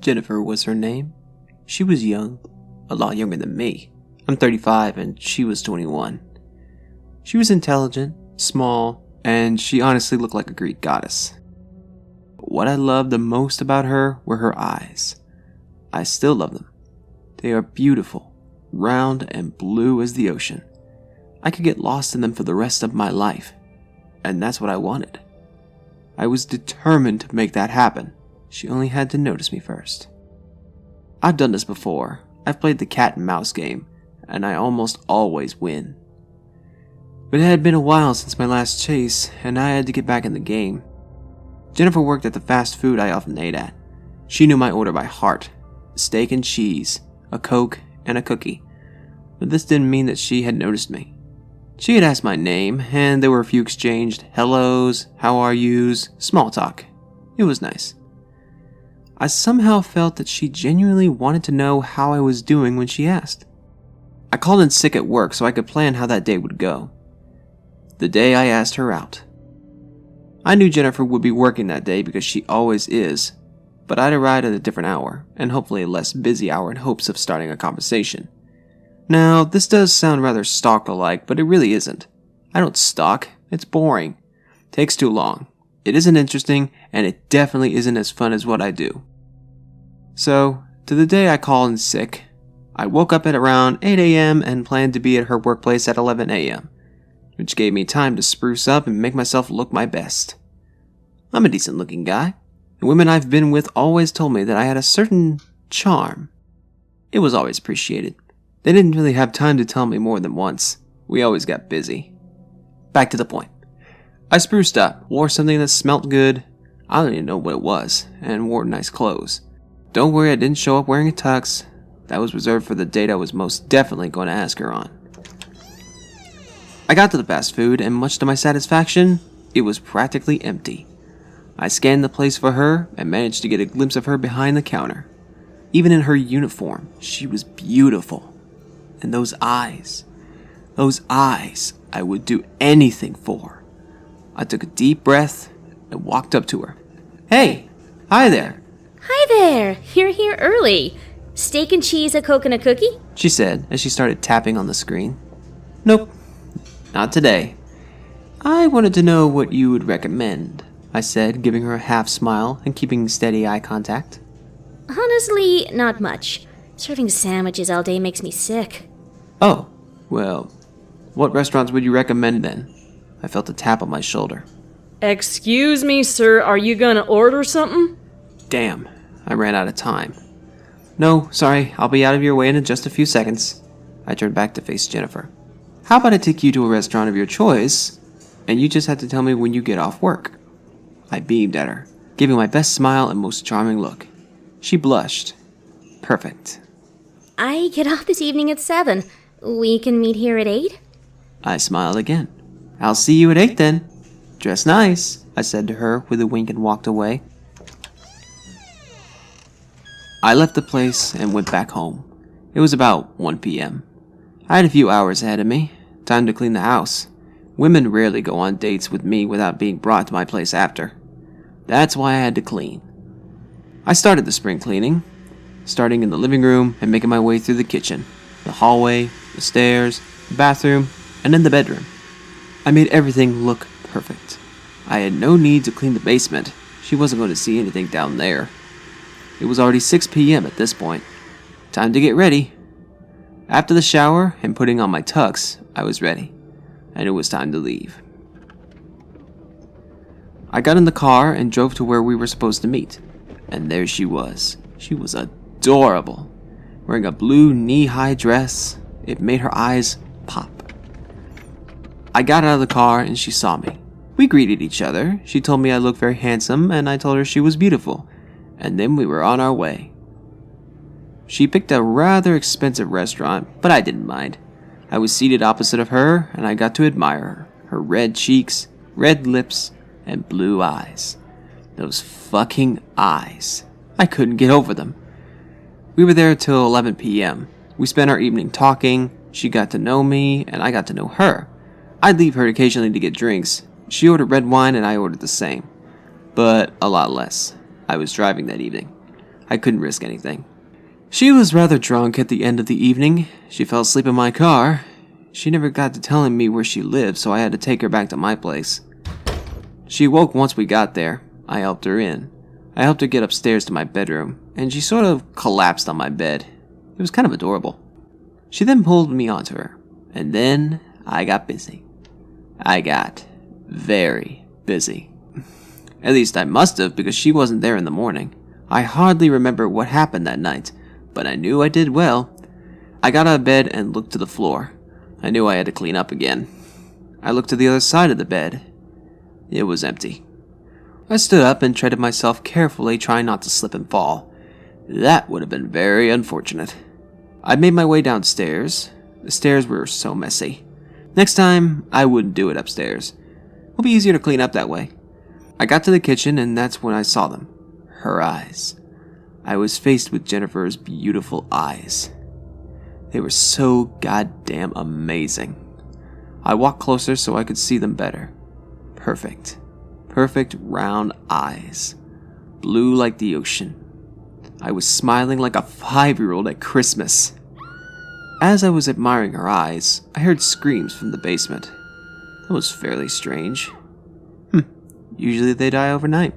Jennifer was her name. She was young, a lot younger than me. I'm 35 and she was 21. She was intelligent, small, and she honestly looked like a Greek goddess. What I loved the most about her were her eyes. I still love them. They are beautiful, round and blue as the ocean. I could get lost in them for the rest of my life, and that's what I wanted. I was determined to make that happen. She only had to notice me first. I've done this before. I've played the cat and mouse game, and I almost always win. But it had been a while since my last chase, and I had to get back in the game. Jennifer worked at the fast food I often ate at. She knew my order by heart: steak and cheese, a Coke, and a cookie. But this didn't mean that she had noticed me. She had asked my name, and there were a few exchanged hellos, how are yous, small talk. It was nice. I somehow felt that she genuinely wanted to know how I was doing when she asked. I called in sick at work so I could plan how that day would go. The day I asked her out. I knew Jennifer would be working that day because she always is, but I'd arrive at a different hour, and hopefully a less busy hour in hopes of starting a conversation. Now, this does sound rather stalker-like, but it really isn't. I don't stalk. It's boring. Takes too long. It isn't interesting, and it definitely isn't as fun as what I do. So, to the day I called in sick, I woke up at around 8 a.m. and planned to be at her workplace at 11 a.m., which gave me time to spruce up and make myself look my best. I'm a decent-looking guy. The women I've been with always told me that I had a certain charm. It was always appreciated. They didn't really have time to tell me more than once. We always got busy. Back to the point. I spruced up, wore something that smelt good, I don't even know what it was, and wore nice clothes. Don't worry, I didn't show up wearing a tux. That was reserved for the date I was most definitely going to ask her on. I got to the fast food, and much to my satisfaction, it was practically empty. I scanned the place for her and managed to get a glimpse of her behind the counter. Even in her uniform, she was beautiful. And those eyes, I would do anything for. I took a deep breath and walked up to her. Hey, hi there. Hi there, you're here early. Steak and cheese, a Coke, and a cookie? She said as she started tapping on the screen. Nope, not today. I wanted to know what you would recommend, I said, giving her a half smile and keeping steady eye contact. Honestly, not much. Serving sandwiches all day makes me sick. Oh, well, what restaurants would you recommend then? I felt a tap on my shoulder. Excuse me, sir, are you gonna order something? Damn, I ran out of time. No, sorry, I'll be out of your way in just a few seconds. I turned back to face Jennifer. How about I take you to a restaurant of your choice, and you just have to tell me when you get off work? I beamed at her, giving my best smile and most charming look. She blushed. Perfect. I get off this evening at 7. We can meet here at 8? I smiled again. I'll see you at 8 then. Dress nice, I said to her with a wink and walked away. I left the place and went back home. It was about 1 p.m. I had a few hours ahead of me. Time to clean the house. Women rarely go on dates with me without being brought to my place after. That's why I had to clean. I started the spring cleaning, starting in the living room and making my way through the kitchen, the hallway, the stairs, the bathroom, and then the bedroom. I made everything look perfect. I had no need to clean the basement. She wasn't going to see anything down there. It was already 6 p.m. at this point. Time to get ready. After the shower and putting on my tux, I was ready, and it was time to leave. I got in the car and drove to where we were supposed to meet, and there she was. She was adorable. Wearing a blue knee-high dress, it made her eyes pop. I got out of the car and she saw me. We greeted each other. She told me I looked very handsome and I told her she was beautiful. And then we were on our way. She picked a rather expensive restaurant, but I didn't mind. I was seated opposite of her and I got to admire her. Her red cheeks, red lips, and blue eyes. Those fucking eyes. I couldn't get over them. We were there till 11 p.m. We spent our evening talking. She got to know me and I got to know her. I'd leave her occasionally to get drinks. She ordered red wine and I ordered the same, but a lot less. I was driving that evening. I couldn't risk anything. She was rather drunk at the end of the evening. She fell asleep in my car. She never got to telling me where she lived, so I had to take her back to my place. She awoke once we got there. I helped her in. I helped her get upstairs to my bedroom, and she sort of collapsed on my bed. It was kind of adorable. She then pulled me onto her, and then I got busy. I got very busy. At least I must have, because she wasn't there in the morning. I hardly remember what happened that night, but I knew I did well. I got out of bed and looked to the floor. I knew I had to clean up again. I looked to the other side of the bed. It was empty. I stood up and treaded myself carefully, trying not to slip and fall. That would have been very unfortunate. I made my way downstairs. The stairs were so messy. Next time, I wouldn't do it upstairs. It'll be easier to clean up that way. I got to the kitchen, and that's when I saw them. Her eyes. I was faced with Jennifer's beautiful eyes. They were so goddamn amazing. I walked closer so I could see them better. Perfect. Perfect round eyes. Blue like the ocean. I was smiling like a 5-year-old at Christmas. As I was admiring her eyes, I heard screams from the basement. That was fairly strange. Usually they die overnight.